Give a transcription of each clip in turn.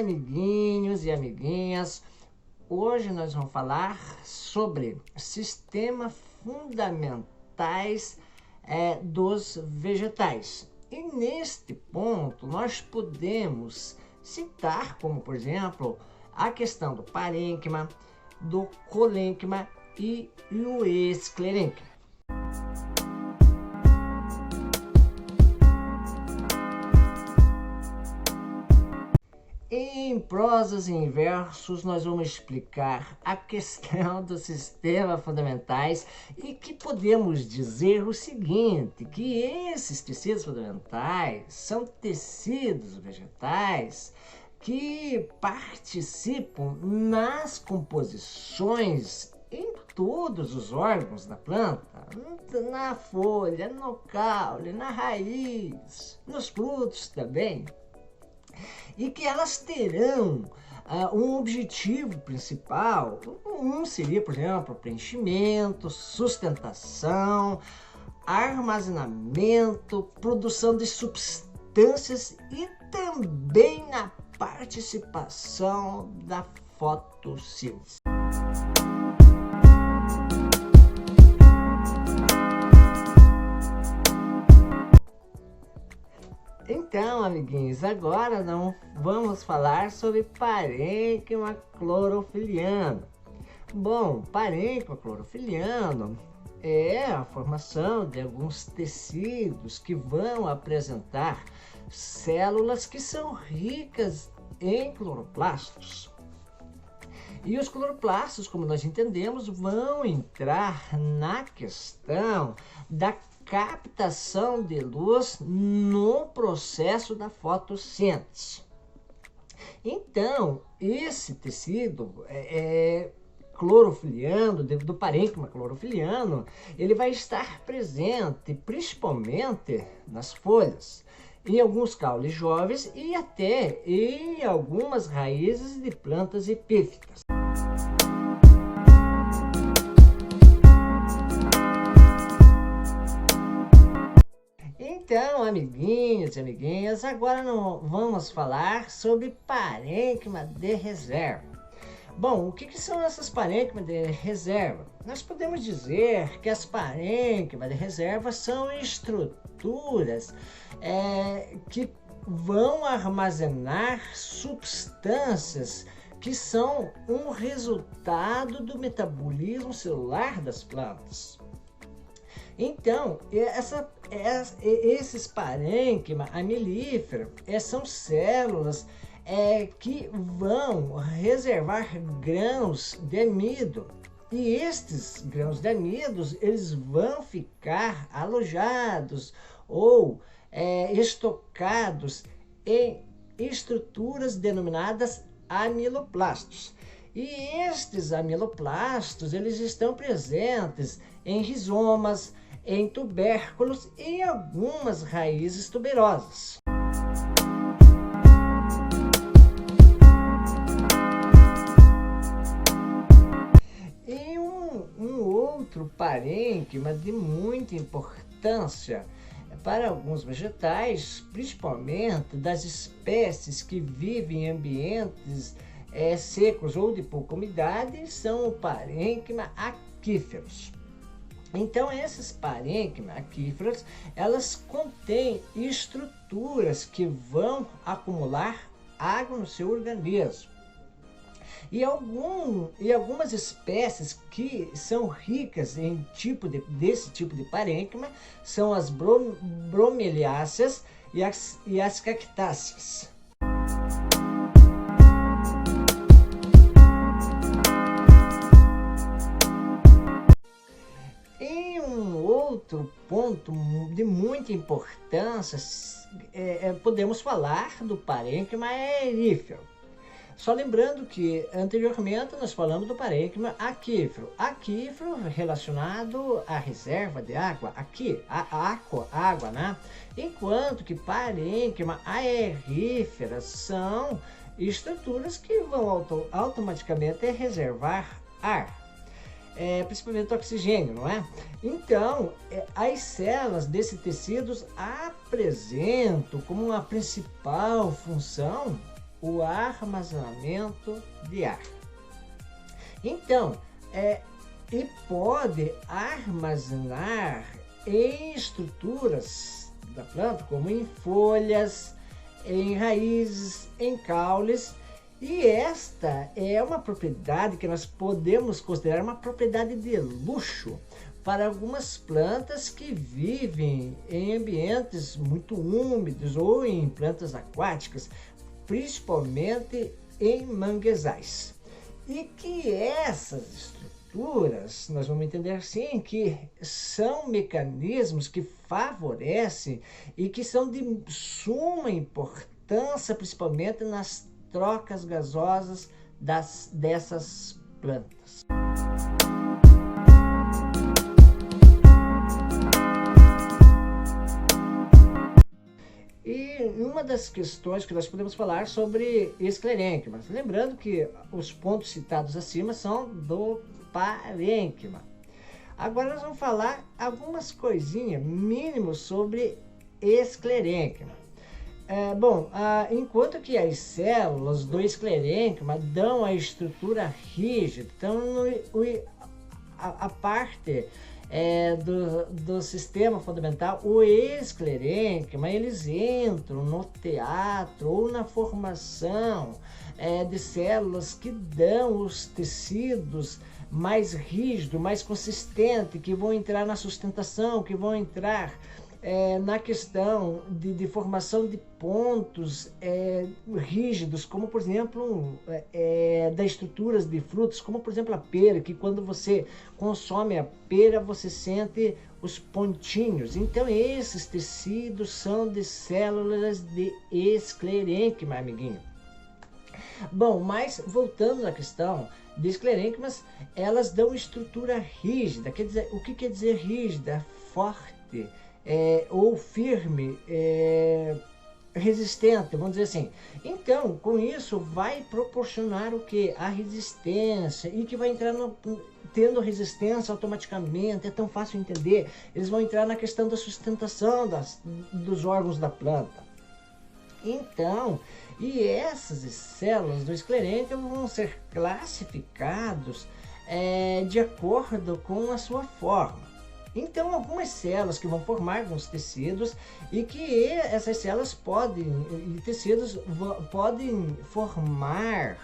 amiguinhos e amiguinhas, hoje nós vamos falar sobre sistemas fundamentais dos vegetais. E neste ponto nós podemos citar como, por exemplo, a questão do parênquima, do colênquima e o esclerênquima. Em prosas e em versos, nós vamos explicar a questão dos sistemas fundamentais e que podemos dizer o seguinte, que esses tecidos fundamentais são tecidos vegetais que participam nas composições em todos os órgãos da planta, na folha, no caule, na raiz, nos frutos também. E que elas terão um objetivo principal. Um seria, por exemplo, preenchimento, sustentação, armazenamento, produção de substâncias e também na participação da fotossíntese. Então, amiguinhos, agora não vamos falar sobre parênquima clorofiliano. Bom, parênquima clorofiliano é a formação de alguns tecidos que vão apresentar células que são ricas em cloroplastos. E os cloroplastos, como nós entendemos, vão entrar na questão da captação de luz no processo da fotossíntese. Então, esse tecido clorofiliano, do parênquima clorofiliano, ele vai estar presente principalmente nas folhas, em alguns caules jovens e até em algumas raízes de plantas epífitas. Então, amiguinhos e amiguinhas, agora vamos falar sobre parênquima de reserva. Bom, o que são essas parênquimas de reserva? Nós podemos dizer que as parênquimas de reserva são estruturas que vão armazenar substâncias que são um resultado do metabolismo celular das plantas. Então, esses parênquimas amilíferos são células que vão reservar grãos de amido. E estes grãos de amido, eles vão ficar alojados ou estocados em estruturas denominadas amiloplastos. E estes amiloplastos, eles estão presentes em rizomas, em tubérculos e em algumas raízes tuberosas. E um outro parênquima de muita importância para alguns vegetais, principalmente das espécies que vivem em ambientes secos ou de pouca umidade, são o parênquima aquíferos. Então, esses parênquimas aquíferos, elas contêm estruturas que vão acumular água no seu organismo. E algumas espécies que são ricas em desse tipo de parênquima são as bromeliáceas e as cactáceas. Outro ponto de muita importância, podemos falar do parênquima erífero. Só lembrando que anteriormente nós falamos do parênquima aquífero. Aquífero relacionado à reserva de água, água, né? Enquanto que parênquima aeríferas são estruturas que vão automaticamente reservar ar. Principalmente oxigênio, não é? Então, as células desses tecidos apresentam como uma principal função o armazenamento de ar. Então, e pode armazenar em estruturas da planta, como em folhas, em raízes, em caules, e esta é uma propriedade que nós podemos considerar uma propriedade de luxo para algumas plantas que vivem em ambientes muito úmidos ou em plantas aquáticas, principalmente em manguezais. E que essas estruturas, nós vamos entender assim, que são mecanismos que favorecem e que são de suma importância, principalmente nas trocas gasosas dessas plantas. E uma das questões que nós podemos falar sobre esclerênquimas, lembrando que os pontos citados acima são do parênquima. Agora nós vamos falar algumas coisinhas mínimas sobre esclerênquima. Enquanto que as células do esclerênquima dão a estrutura rígida, então a parte do sistema fundamental, o esclerênquima, eles entram no teatro ou na formação de células que dão os tecidos mais rígidos, mais consistentes, que vão entrar na sustentação, que vão entrar na questão de formação de pontos rígidos, como por exemplo das estruturas de frutos, como por exemplo a pera, que quando você consome a pera você sente os pontinhos. Então esses tecidos são de células de esclerênquima, amiguinho. Bom, mas voltando à questão de esclerênquimas, elas dão estrutura rígida. Quer dizer, o que quer dizer rígida? Forte. Ou firme, resistente, vamos dizer assim. Então, com isso, vai proporcionar o que? A resistência, e que vai entrar tendo resistência automaticamente, é tão fácil entender. Eles vão entrar na questão da sustentação dos órgãos da planta. Então, e essas células do esclerênquima vão ser classificados de acordo com a sua forma. Então, algumas células que vão formar alguns tecidos e que essas células tecidos podem formar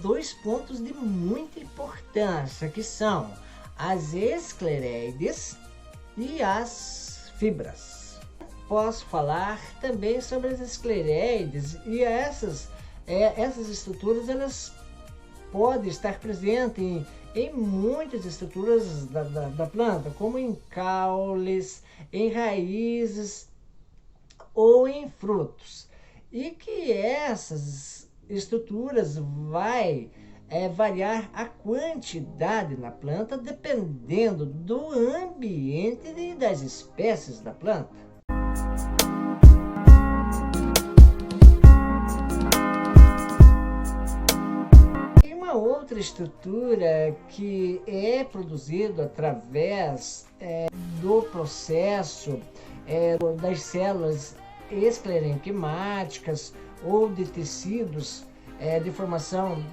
dois pontos de muita importância, que são as esclereides e as fibras. Posso falar também sobre as esclereides, e essas estruturas elas podem estar presentes em muitas estruturas da planta, como em caules, em raízes ou em frutos. E que essas estruturas vai variar a quantidade na planta dependendo do ambiente e das espécies da planta. Outra estrutura que é produzido através do processo das células esclerenquimáticas ou de tecidos de formação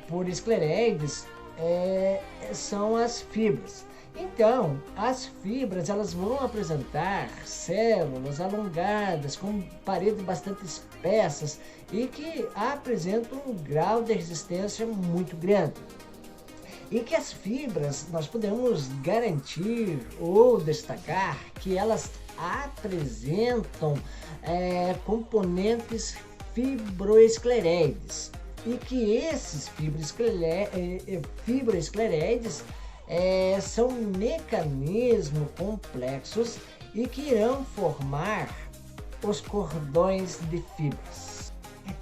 por esclereides são as fibras. Então, as fibras elas vão apresentar células alongadas com paredes bastante espessas e que apresentam um grau de resistência muito grande. E que as fibras nós podemos garantir ou destacar que elas apresentam componentes fibroesclereides e que esses fibroesclereides são mecanismos complexos e que irão formar os cordões de fibras.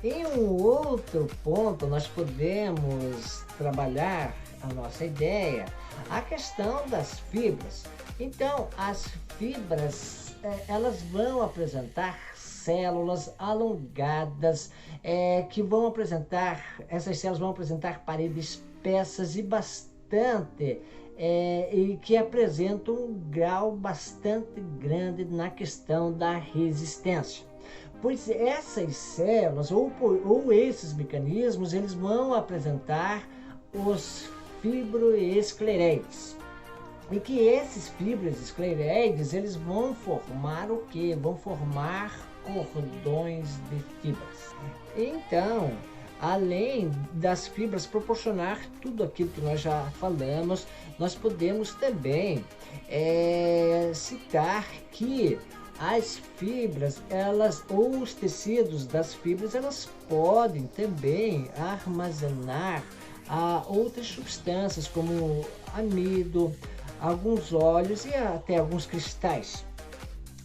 Em um outro ponto, nós podemos trabalhar a nossa ideia, a questão das fibras. Então, as fibras, elas vão apresentar células alongadas, que vão apresentar, essas células vão apresentar paredes espessas e bastante e que apresentam um grau bastante grande na questão da resistência. pois essas células ou esses mecanismos, eles vão apresentar os fibroesclereides. E que esses fibroesclereides, eles vão formar o quê? Vão formar cordões de fibras. Então, além das fibras proporcionar tudo aquilo que nós já falamos, nós podemos também citar que as fibras, ou os tecidos das fibras, elas podem também armazenar outras substâncias como amido, alguns óleos e até alguns cristais.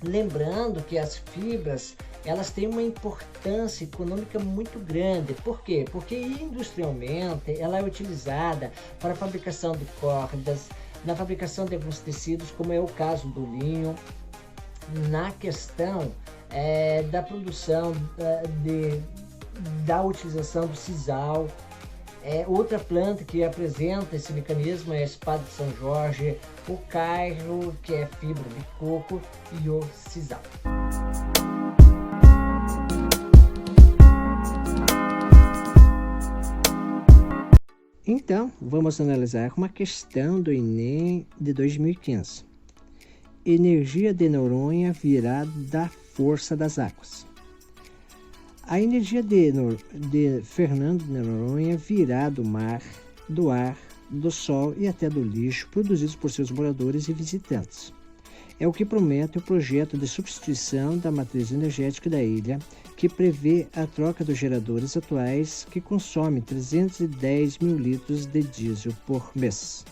Lembrando que as fibras, elas têm uma importância econômica muito grande. Por quê? Porque industrialmente ela é utilizada para a fabricação de cordas, na fabricação de alguns tecidos, como é o caso do linho, na questão da produção da utilização do sisal. Outra planta que apresenta esse mecanismo é a espada de São Jorge, o cairo, que é fibra de coco, e o sisal. Então, vamos analisar uma questão do Enem de 2015. Energia de Noronha virá da força das águas. A energia de Fernando de Noronha virá do mar, do ar, do sol e até do lixo produzidos por seus moradores e visitantes. É o que promete o projeto de substituição da matriz energética da ilha, que prevê a troca dos geradores atuais, que consomem 310 mil litros de diesel por mês.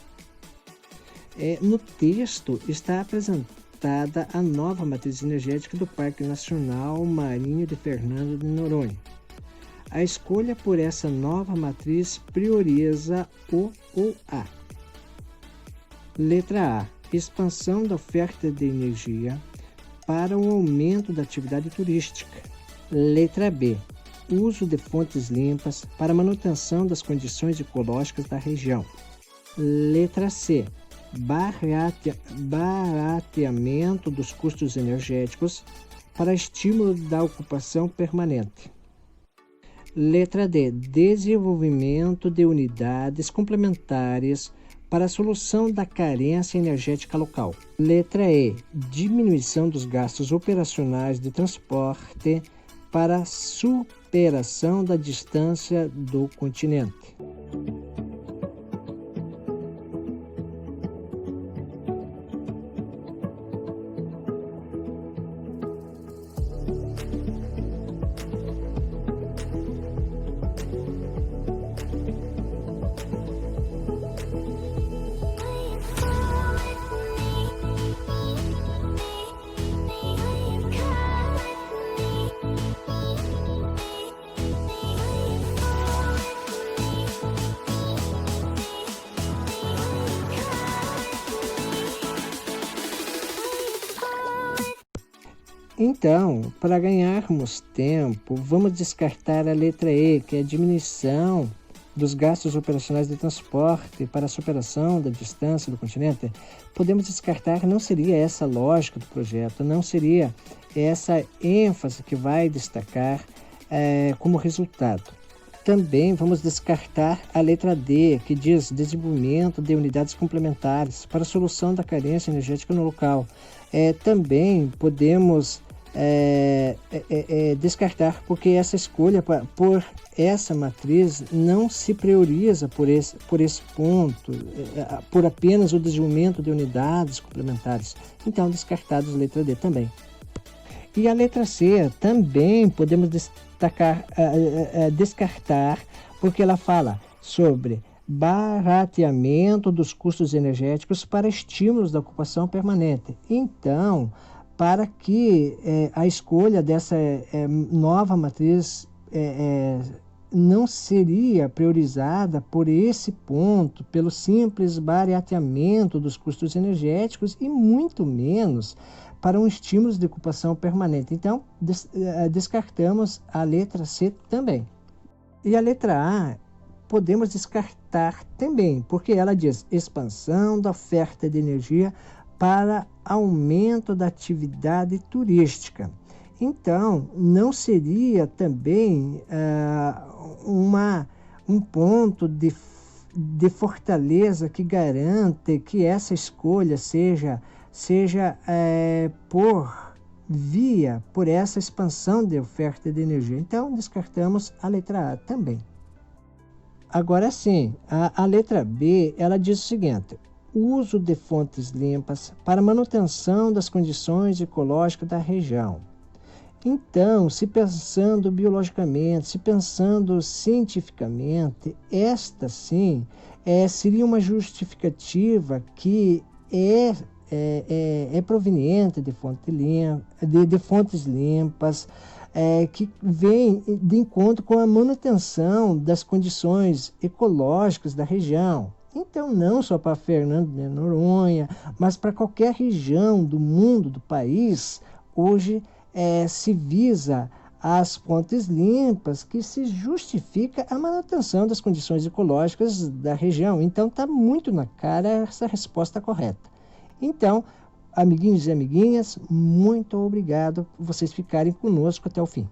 No texto está apresentada a nova matriz energética do Parque Nacional Marinho de Fernando de Noronha. A escolha por essa nova matriz prioriza o ou A. Letra A. Expansão da oferta de energia para o aumento da atividade turística. Letra B. Uso de fontes limpas para manutenção das condições ecológicas da região. Letra C. Barateamento dos custos energéticos para estímulo da ocupação permanente. Letra D. Desenvolvimento de unidades complementares para a solução da carência energética local. Letra E. Diminuição dos gastos operacionais de transporte para a superação da distância do continente. Então, para ganharmos tempo, vamos descartar a letra E, que é a diminuição dos gastos operacionais de transporte para a superação da distância do continente. Podemos descartar, não seria essa a lógica do projeto, não seria essa ênfase que vai destacar como resultado. Também vamos descartar a letra D, que diz desenvolvimento de unidades complementares para a solução da carência energética no local. Também podemos descartar, porque essa escolha por essa matriz não se prioriza por esse ponto, por apenas o desenvolvimento de unidades complementares. Então, descartados letra D também. E a letra C também podemos descartar, porque ela fala sobre barateamento dos custos energéticos para estímulos da ocupação permanente. Então, para que a escolha dessa nova matriz não seria priorizada por esse ponto, pelo simples barateamento dos custos energéticos e muito menos para um estímulo de ocupação permanente. Então, descartamos a letra C também. E a letra A podemos descartar também, porque ela diz expansão da oferta de energia para aumento da atividade turística. Então, não seria também um ponto de fortaleza que garante que essa escolha seja por essa expansão de oferta de energia. Então, descartamos a letra A também. Agora sim, a letra B, ela diz o seguinte: uso de fontes limpas para manutenção das condições ecológicas da região. Então, se pensando biologicamente, se pensando cientificamente, esta sim seria uma justificativa que é proveniente de fontes limpas, que vem de encontro com a manutenção das condições ecológicas da região. Então, não só para Fernando de Noronha, mas para qualquer região do mundo, do país, hoje se visa as fontes limpas, que se justifica a manutenção das condições ecológicas da região. Então, está muito na cara essa resposta correta. Então, amiguinhos e amiguinhas, muito obrigado por vocês ficarem conosco até o fim.